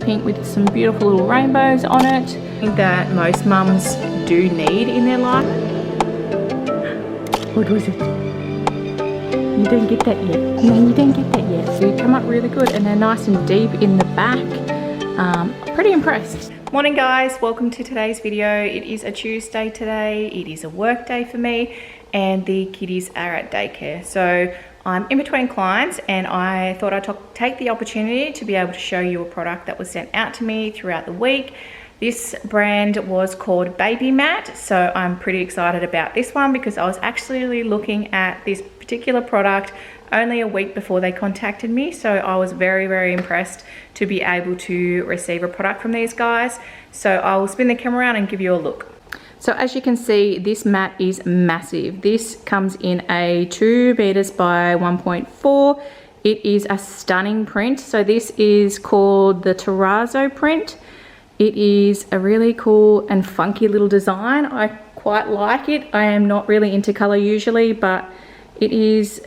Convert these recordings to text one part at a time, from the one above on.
pink with some beautiful little rainbows on it. I think that most mums do need in their life. What was it? You don't get that yet. No, you don't get that yet. They come up really good and they're nice and deep in the back. Pretty impressed. Morning guys, welcome to today's video. It is a Tuesday today. It is a work day for me and the kiddies are at daycare. So I'm in between clients and I thought I'd take the opportunity to be able to show you a product that was sent out to me throughout the week. This brand was called Baby Mat, so I'm pretty excited about this one because I was actually looking at this particular product only a week before they contacted me, so I was very impressed to be able to receive a product from these guys. So I will spin the camera around and give you a look. So as you can see, this mat is massive. This comes in a 2 meters by 1.4. It is a stunning print. So this is called the terrazzo print. It is a really cool and funky little design. I quite like it. I am not really into color usually, but it is,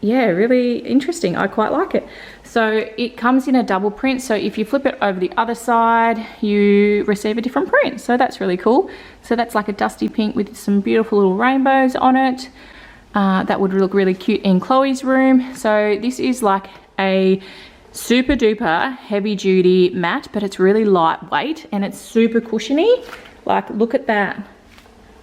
yeah, really interesting. I quite like it. So it comes in a double print. So if you flip it over the other side, you receive a different print. So that's really cool. So that's like a dusty pink with some beautiful little rainbows on it. That would look really cute in Chloe's room. So this is like a super duper heavy duty mat, but it's really lightweight and it's super cushiony. Like, look at that.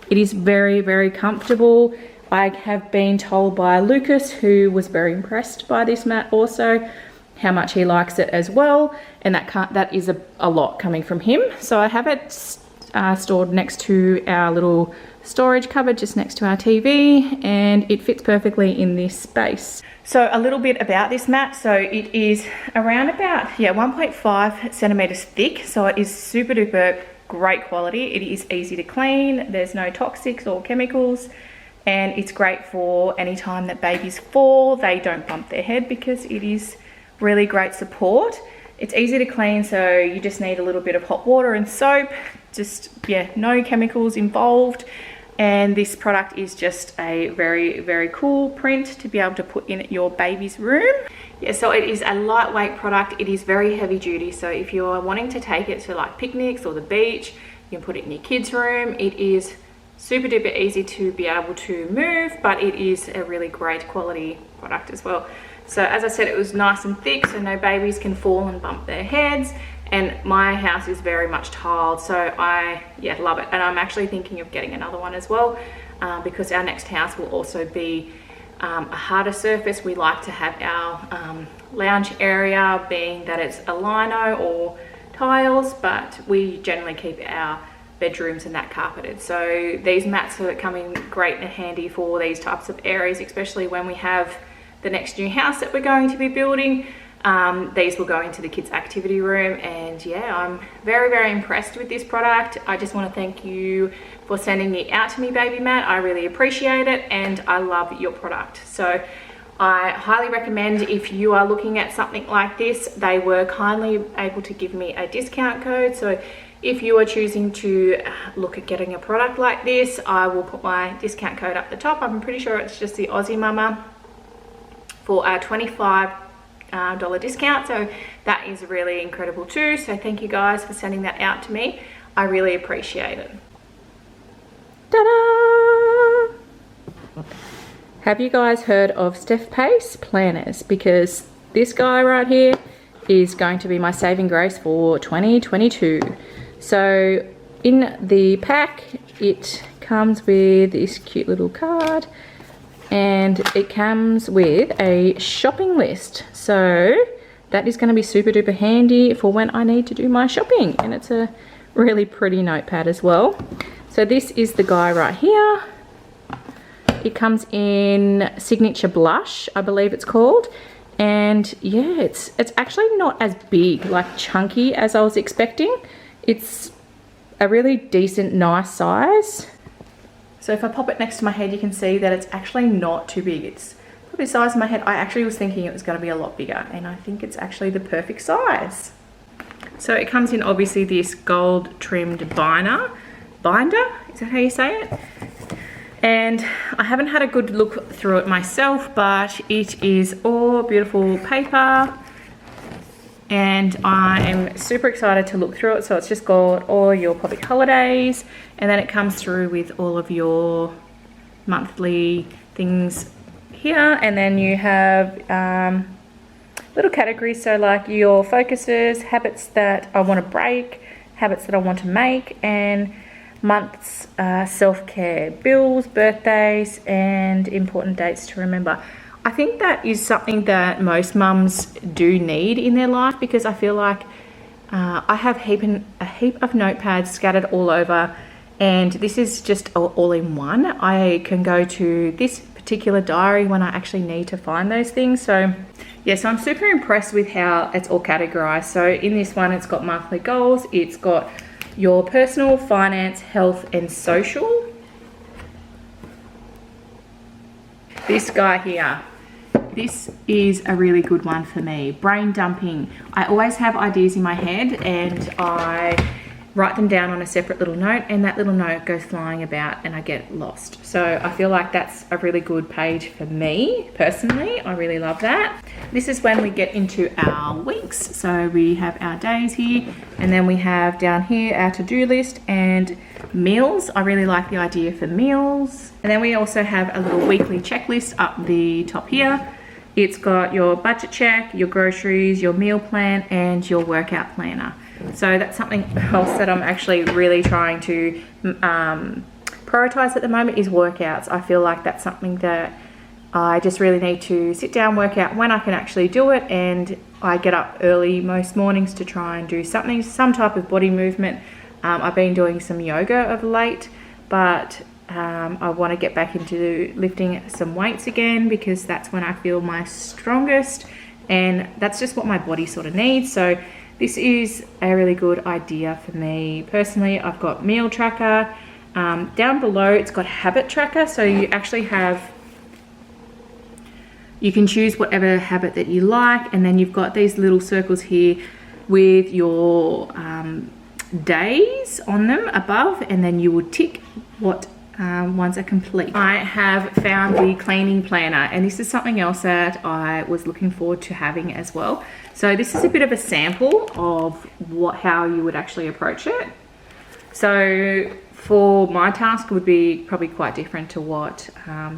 It is very comfortable. I have been told by Lucas, who was very impressed by this mat also, how much he likes it as well, and that is a lot coming from him. So I have it stored next to our little storage cupboard just next to our TV, and it fits perfectly in this space. So a little bit about this mat. So it is around about 1.5 centimeters thick, so it is super duper great quality. It is easy to clean, there's no toxics or chemicals, and it's great for any time that babies fall. They don't bump their head because it is really great support. It's easy to clean, so you just need a little bit of hot water and soap. Just, no chemicals involved. And this product is just a very cool print to be able to put in your baby's room. So it is a lightweight product. It is very heavy duty. So if you're wanting to take it to like picnics or the beach, you can put it in your kids' room. It is super duper easy to be able to move, but it is a really great quality product as well. So as I said, it was nice and thick, so no babies can fall and bump their heads. And my house is very much tiled, so I love it. And I'm actually thinking of getting another one as well, because our next house will also be a harder surface. We like to have our lounge area being that it's a lino or tiles, but we generally keep our bedrooms and that carpeted. So these mats are coming great and handy for these types of areas, especially when we have the next new house that we're going to be building. These will go into the kids' activity room, and I'm very impressed with this product. I just want to thank you for sending it out to me, Baby Mat. I really appreciate it, and I love your product. So I highly recommend, if you are looking at something like this, they were kindly able to give me a discount code. So if you are choosing to look at getting a product like this, I will put my discount code up the top. I'm pretty sure it's just the Aussie Mama for a $25 discount. So that is really incredible too. So thank you guys for sending that out to me. I really appreciate it. Ta-da! Have you guys heard of Steph Pace planners? Because this guy right here is going to be my saving grace for 2022. So in the pack, it comes with this cute little card, and it comes with a shopping list. So that is going to be super duper handy for when I need to do my shopping, and it's a really pretty notepad as well. So this is the guy right here. It comes in Signature Blush, I believe it's called. And it's actually not as big, like chunky, as I was expecting. It's a really decent, nice size. So if I pop it next to my head, you can see that it's actually not too big. It's probably the size of my head. I actually was thinking it was going to be a lot bigger, and I think it's actually the perfect size. So it comes in obviously this gold trimmed binder, is that how you say it? And I haven't had a good look through it myself, but it is all beautiful paper. and I am super excited to look through it. So it's just got all your public holidays, and then it comes through with all of your monthly things here, and then you have little categories, so like your focuses, habits that I want to break, habits that I want to make, and months, self-care, bills, birthdays, and important dates to remember. I think that is something that most mums do need in their life, because I feel like I have a heap of notepads scattered all over, and this is just all in one. I can go to this particular diary when I actually need to find those things. So yeah, so I'm super impressed with how it's all categorized. So in this one, it's got monthly goals, it's got your personal, finance, health, and social. This guy here, this is a really good one for me. Brain dumping. I always have ideas in my head and I write them down on a separate little note, and that little note goes flying about and I get lost. So I feel like that's a really good page for me personally. I really love that. This is when we get into our weeks. So we have our days here, and then we have down here our to-do list and meals. I really like the idea for meals. And then we also have a little weekly checklist up the top here. It's got your budget check, your groceries, your meal plan, and your workout planner. So that's something else that I'm actually really trying to prioritize at the moment is workouts. I feel like that's something that I just really need to sit down, work out when I can actually do it, and I get up early most mornings to try and do something, some type of body movement. I've been doing some yoga of late, but I want to get back into lifting some weights again, because that's when I feel my strongest, and that's just what my body sort of needs. So this is a really good idea for me personally. I've got meal tracker. Down below, it's got habit tracker. So you actually have, you can choose whatever habit that you like, and then you've got these little circles here with your days on them above, and then you will tick what ones are complete. I have found the cleaning planner, and this is something else that I was looking forward to having as well. So this is a bit of a sample of how you would actually approach it. So for my task would be probably quite different to what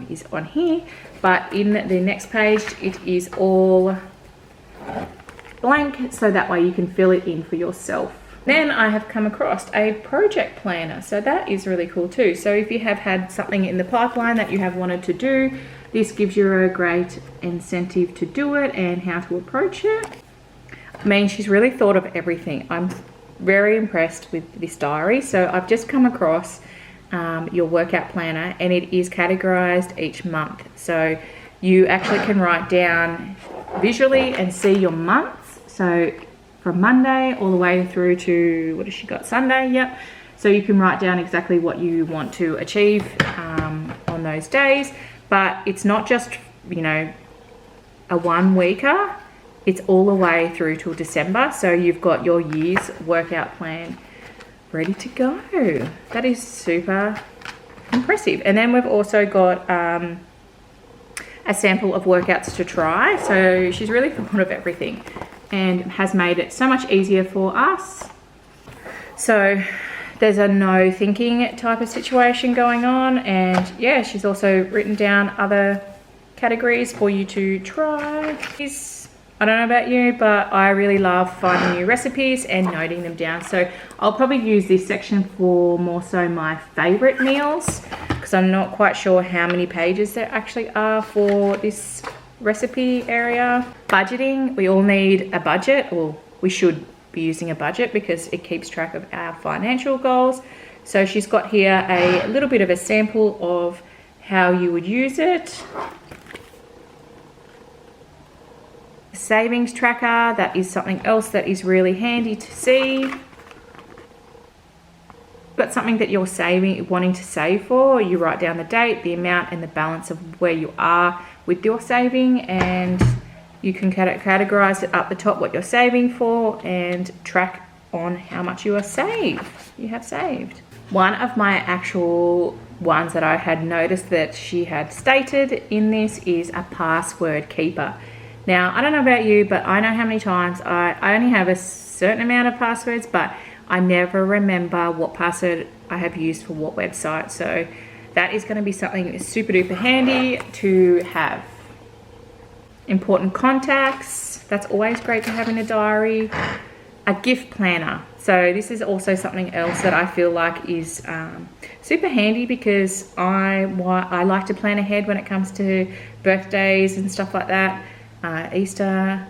is on here, but in the next page it is all blank, so that way you can fill it in for yourself. Then I have come across a project planner, so that is really cool too. So if you have had something in the pipeline that you have wanted to do, this gives you a great incentive to do it and how to approach it. I mean, she's really thought of everything. I'm very impressed with this diary. So I've just come across your workout planner, and it is categorized each month. So you actually can write down visually and see your months. So from Monday all the way through to, what has she got, Sunday? Yep. So you can write down exactly what you want to achieve on those days. But it's not just, you know, a 1 weeker. It's all the way through till December. So you've got your year's workout plan ready to go. That is super impressive. And then we've also got a sample of workouts to try. So she's really thought of everything and has made it so much easier for us. So there's a no thinking type of situation going on. And yeah, she's also written down other categories for you to try. I don't know about you, but I really love finding new recipes and noting them down. So I'll probably use this section for more so my favorite meals, because I'm not quite sure how many pages there actually are for this recipe area. Budgeting, we all need a budget, or we should be using a budget because it keeps track of our financial goals. So she's got here a little bit of a sample of how you would use it. Savings tracker, that is something else that is really handy to see. Got something that you're wanting to save for, you write down the date, the amount, and the balance of where you are with your saving, and you can categorize it up the top what you're saving for and track on how much you have saved. One of my actual ones that I had noticed that she had stated in this is a password keeper. Now, I don't know about you, but I know how many times I only have a certain amount of passwords, but I never remember what password I have used for what website. So that is going to be something super duper handy to have. Important contacts, that's always great to have in a diary. A gift planner. So this is also something else that I feel like is super handy, because I like to plan ahead when it comes to birthdays and stuff like that, Easter,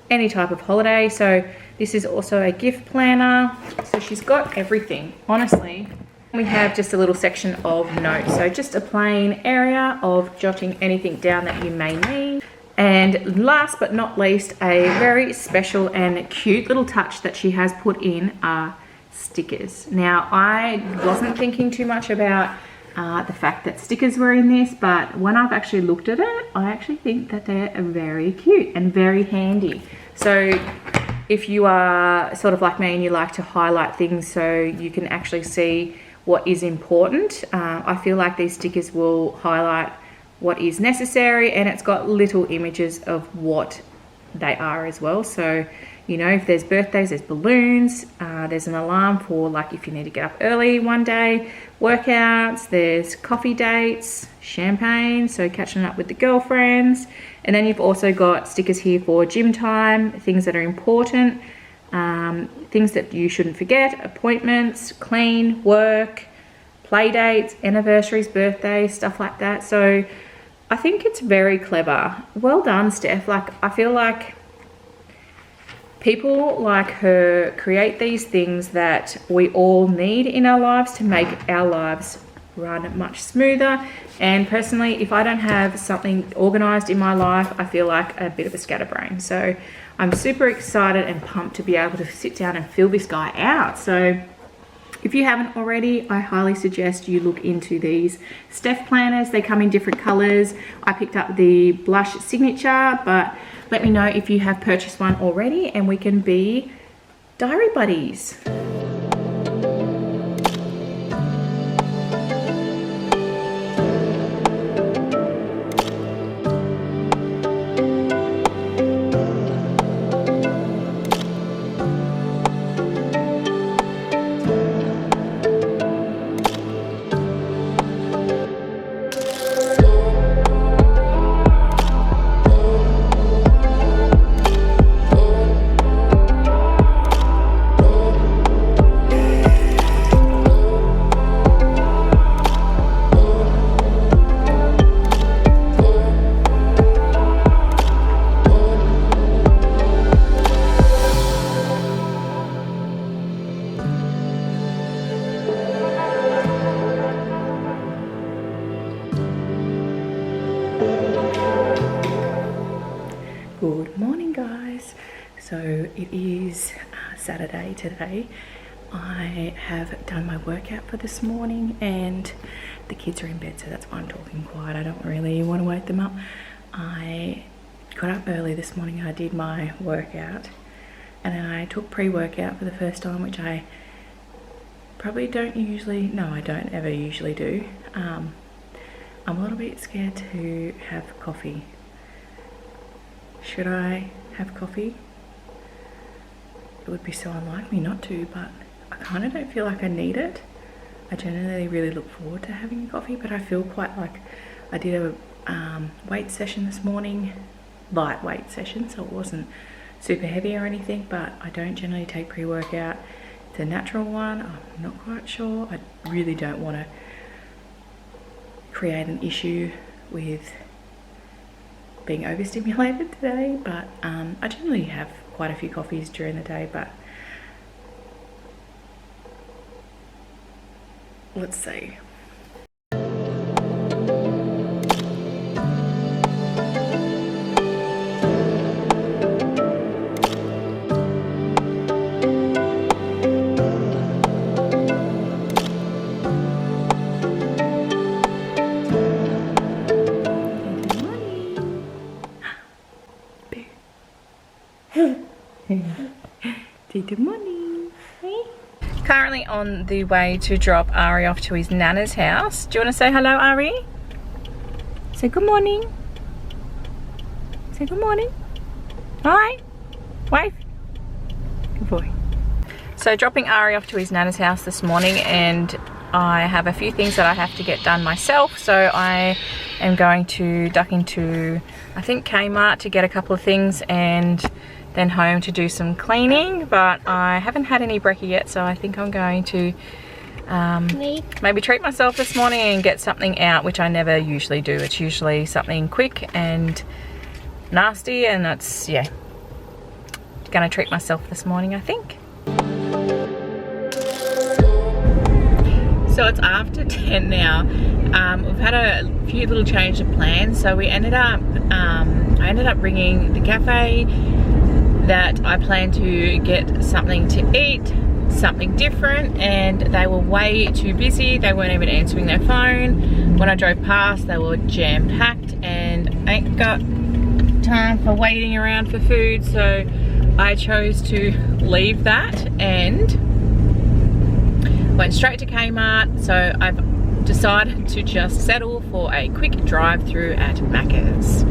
any type of holiday. So this is also a gift planner. So she's got everything, honestly. We have just a little section of notes. So just a plain area of jotting anything down that you may need. And last but not least, a very special and cute little touch that she has put in are stickers. Now, I wasn't thinking too much about the fact that stickers were in this, but when I've actually looked at it, I actually think that they're very cute and very handy. So if you are sort of like me and you like to highlight things so you can actually see what is important, I feel like these stickers will highlight what is necessary, and it's got little images of what they are as well. So, you know, if there's birthdays, there's balloons, there's an alarm for like if you need to get up early one day, workouts, there's coffee dates, champagne, so catching up with the girlfriends. And then you've also got stickers here for gym time, things that are important, things that you shouldn't forget, appointments, clean, work, play dates, anniversaries, birthdays, stuff like that. So I think it's very clever. Well done, Steph. Like, I feel like people like her create these things that we all need in our lives to make our lives run much smoother. And personally, if I don't have something organized in my life, I feel like a bit of a scatterbrain. So I'm super excited and pumped to be able to sit down and fill this guy out. So if you haven't already, I highly suggest you look into these Steph planners. They come in different colors. I picked up the blush signature, but let me know if you have purchased one already and we can be diary buddies. Good morning, guys. So it is Saturday today. I have done my workout for this morning and the kids are in bed, so that's why I'm talking quiet. I don't really want to wake them up. I got up early this morning. I did my workout and then I took pre-workout for the first time, which I probably don't usually, no, I don't ever usually do. I'm a little bit scared to have coffee. Should I have coffee? It would be so unlike me not to, but I kind of don't feel like I need it. I generally really look forward to having coffee, but I feel quite like I did a weight session this morning, light weight session, so it wasn't super heavy or anything, but I don't generally take pre-workout. It's a natural one. I'm not quite sure. I really don't want to create an issue with being overstimulated today, but I generally have quite a few coffees during the day, but let's see. Good morning. Hey. Currently on the way to drop Ari off to his nana's house. Do you want to say hello, Ari? Say good morning. Say good morning. Hi. Wave. Good boy. So dropping Ari off to his nana's house this morning, and I have a few things that I have to get done myself. So I am going to duck into, I think, Kmart to get a couple of things, and then home to do some cleaning. But I haven't had any brekkie yet, so I think I'm going to maybe treat myself this morning and get something out, which I never usually do. It's usually something quick and nasty, and that's, yeah, gonna treat myself this morning, I think. So it's after 10 now. We've had a few little change of plans. So we ended up, I ended up ringing the cafe that I planned to get something to eat, something different, and they were way too busy. They weren't even answering their phone. When I drove past, they were jam-packed, and I ain't got time for waiting around for food, so I chose to leave that and went straight to Kmart. So I've decided to just settle for a quick drive-through at Macca's.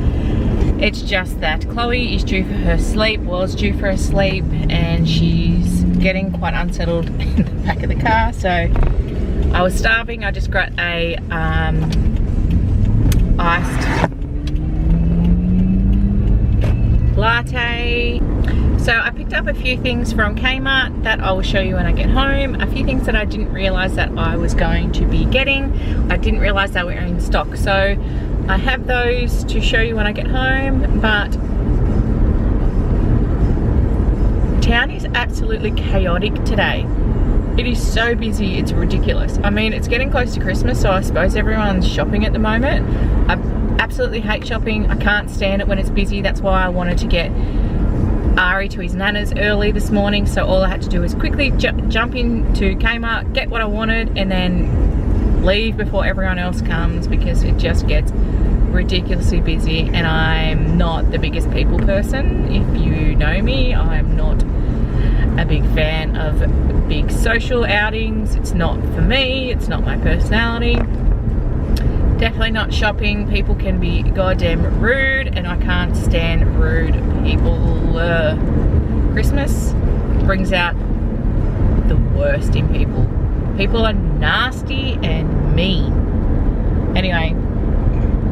It's just that Chloe is due for her sleep, was due for her sleep, and she's getting quite unsettled in the back of the car. So I was starving. I just got a iced latte. So I picked up a few things from Kmart that I will show you when I get home. A few things that I didn't realise that I was going to be getting. I didn't realise they were in stock. So I have those to show you when I get home, but town is absolutely chaotic today. It is so busy, it's ridiculous. I mean, it's getting close to Christmas, so I suppose everyone's shopping at the moment. I absolutely hate shopping. I can't stand it when it's busy. That's why I wanted to get Ari to his nana's early this morning, so all I had to do was quickly jump into Kmart, get what I wanted, and then leave before everyone else comes, because it just gets ridiculously busy, and I'm not the biggest people person. If you know me, I'm not a big fan of big social outings. It's not for me, it's not my personality. Definitely not shopping. People can be goddamn rude, and I can't stand rude people. Christmas brings out the worst in people. People are nasty and mean. Anyway,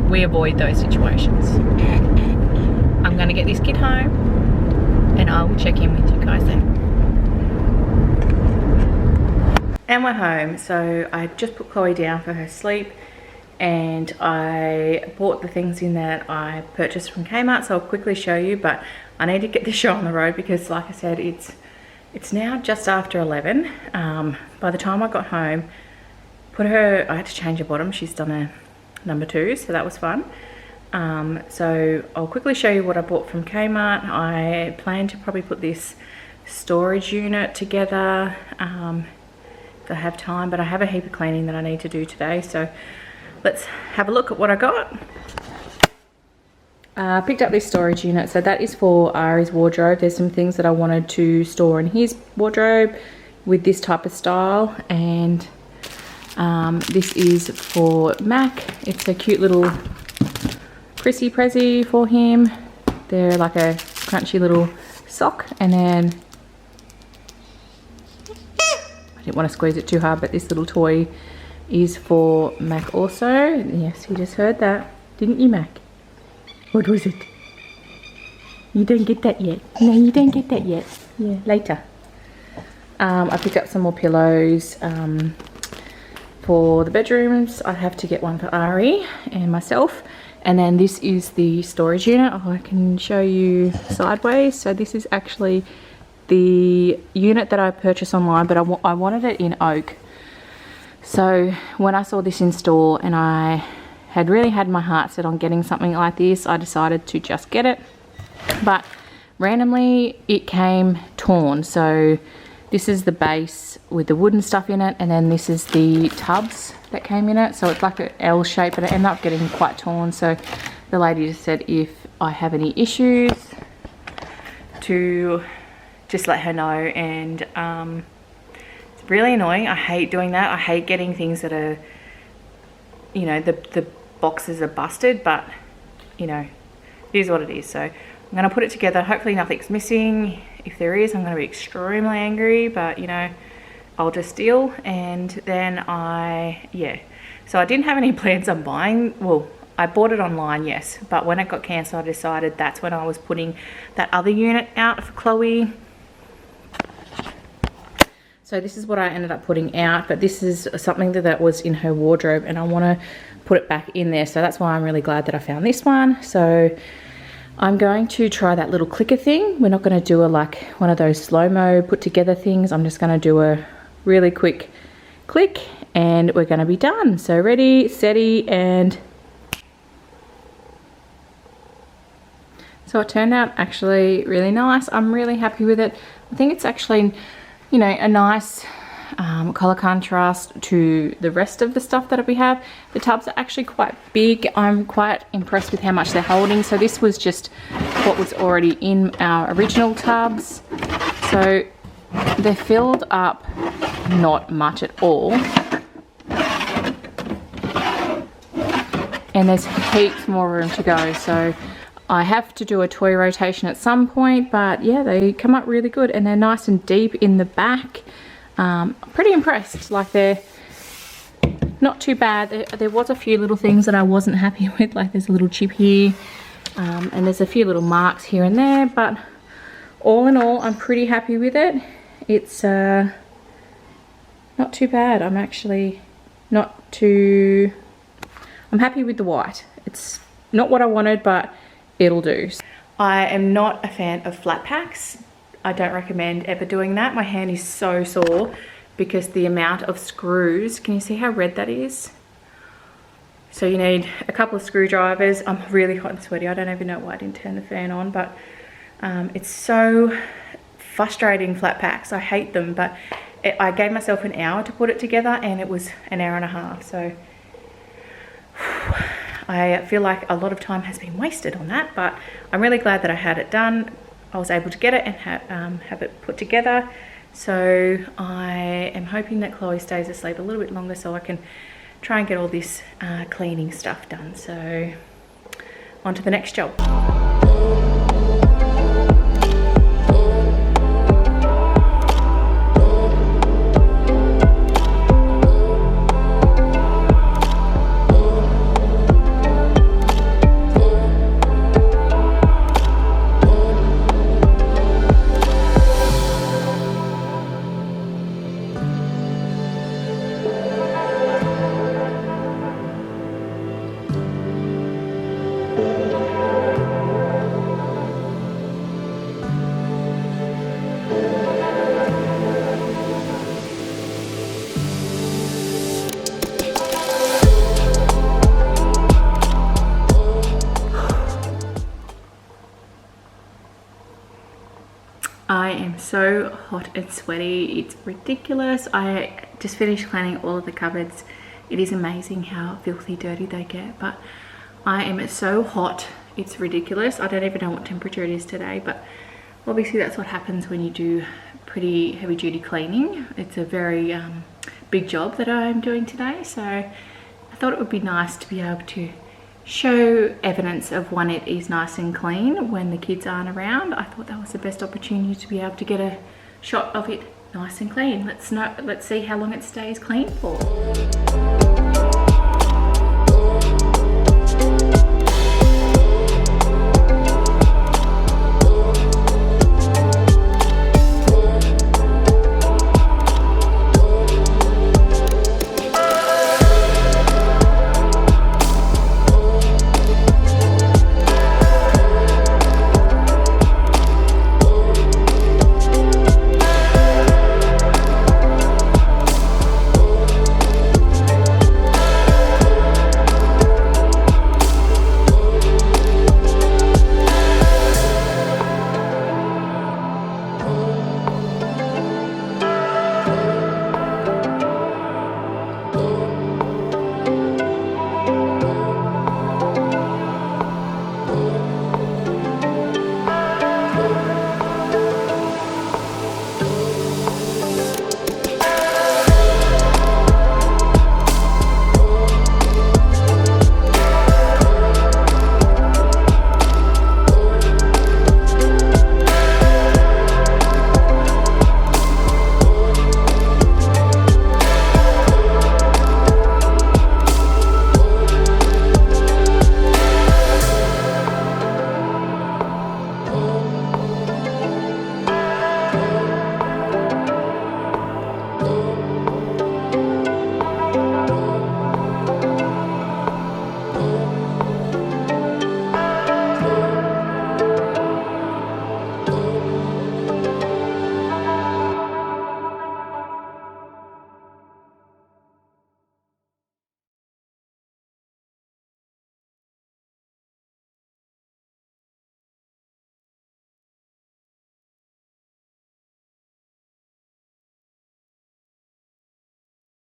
we avoid those situations. I'm gonna get this kid home, and I will check in with you guys then. And we're home. So I just put Chloe down for her sleep, and I bought the things in that I purchased from Kmart, so I'll quickly show you. But I need to get this show on the road, because like I said, it's now just after 11. By the time I got home, I had to change her bottom. She's done a number 2, so that was fun. So I'll quickly show you what I bought from Kmart. I plan to probably put this storage unit together if I have time, but I have a heap of cleaning that I need to do today, so let's have a look at what I got. I picked up this storage unit, so that is for Ari's wardrobe. There's some things that I wanted to store in his wardrobe with this type of style, and this is for Mac. It's a cute little prissy prezzy for him. They're like a crunchy little sock, and then I didn't want to squeeze it too hard, but this little toy is for Mac also. Yes, you just heard that, didn't you, Mac? What was it? You don't get that yet. No, you don't get that yet. Yeah, later. I picked up some more pillows for the bedrooms. I have to get one for Ari and myself. And then this is the storage unit. Oh, I can show you sideways. So this is actually the unit that I purchased online, but I wanted it in oak. So when I saw this in store, and I had really had my heart set on getting something like this, I decided to just get it. But randomly it came torn. So this is the base with the wooden stuff in it, and then this is the tubs that came in it. So it's like an L shape, but it ended up getting quite torn. So the lady just said if I have any issues to just let her know. And it's really annoying. I hate doing that. I hate getting things that are, you know, the boxes are busted, but you know, it is what it is. So I'm going to put it together. Hopefully nothing's missing. If there is, I'm going to be extremely angry, but you know, I'll just deal. And then so I didn't have any plans on buying. Well, I bought it online, yes, but when it got cancelled, I decided that's when I was putting that other unit out for Chloe. So this is what I ended up putting out, but this is something that was in her wardrobe and I want to put it back in there. So that's why I'm really glad that I found this one. So I'm going to try that little clicker thing. We're not going to do like one of those slow-mo put together things. I'm just going to do a really quick click and we're going to be done. So ready, steady, and so it turned out actually really nice. I'm really happy with it. I think it's actually, you know, a nice color contrast to the rest of the stuff that we have. The tubs are actually quite big. I'm quite impressed with how much they're holding. So this was just what was already in our original tubs. So they're filled up not much at all. And there's heaps more room to go. So I have to do a toy rotation at some point, but yeah, they come up really good and they're nice and deep in the back. I'm pretty impressed. Like, they're not too bad. There was a few little things that I wasn't happy with, like there's a little chip here, and there's a few little marks here and there, but all in all, I'm pretty happy with it. It's not too bad. I'm actually I'm happy with the white. It's not what I wanted, but it'll do. I am not a fan of flat packs. I don't recommend ever doing that. My hand is so sore because the amount of screws, can you see how red that is? So you need a couple of screwdrivers. I'm really hot and sweaty. I don't even know why I didn't turn the fan on, but it's so frustrating, flat packs. I hate them, but I gave myself an hour to put it together and it was an hour and a half. So I feel like a lot of time has been wasted on that, but I'm really glad that I had it done. I was able to get it and have it put together. So I am hoping that Chloe stays asleep a little bit longer so I can try and get all this cleaning stuff done. So on to the next job. I am so hot and sweaty, it's ridiculous. I just finished cleaning all of the cupboards. It is amazing how filthy dirty they get, but I am so hot, it's ridiculous. I don't even know what temperature it is today, but obviously that's what happens when you do pretty heavy duty cleaning. It's a very big job that I'm doing today, so I thought it would be nice to be able to show evidence of when it is nice and clean when the kids aren't around. I thought that was the best opportunity to be able to get a shot of it nice and clean. Let's see how long it stays clean for.